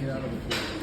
Get out of the pool.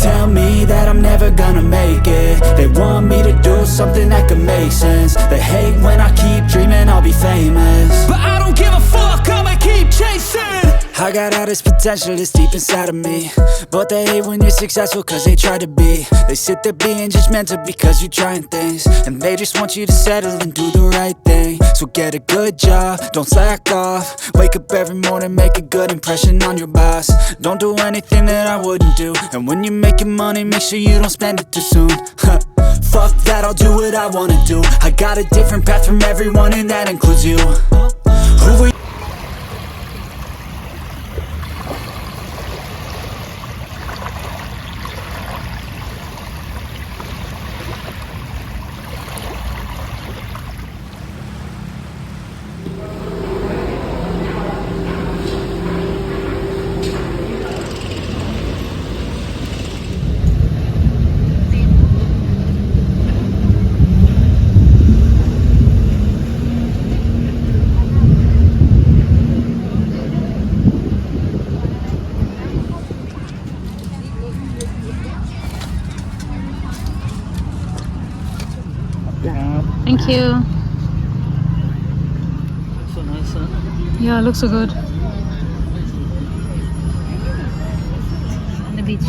tell me that I'm never gonna make it. They want me to do something that could make sense. They hate when I keep dreaming I'll be famous, but I don't give a fuck, I'ma keep chasing. I got all this potential that's deep inside of me, but they hate when you're successful cause they try to be. They sit there being judgmental because you're trying things, and they just want you to settle and do the right thing. So get a good job, don't slack off. Wake up every morning, make a good impression on your boss. Don't do anything that I wouldn't do, and when you're making money, make sure you don't spend it too soon. Fuck that, I'll do what I wanna do. I got a different path from everyone, and that includes you. Who were you? Thank you. So nice, huh? Yeah, looks so good. On the beach.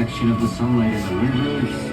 reflection of the sunlight in the rivers.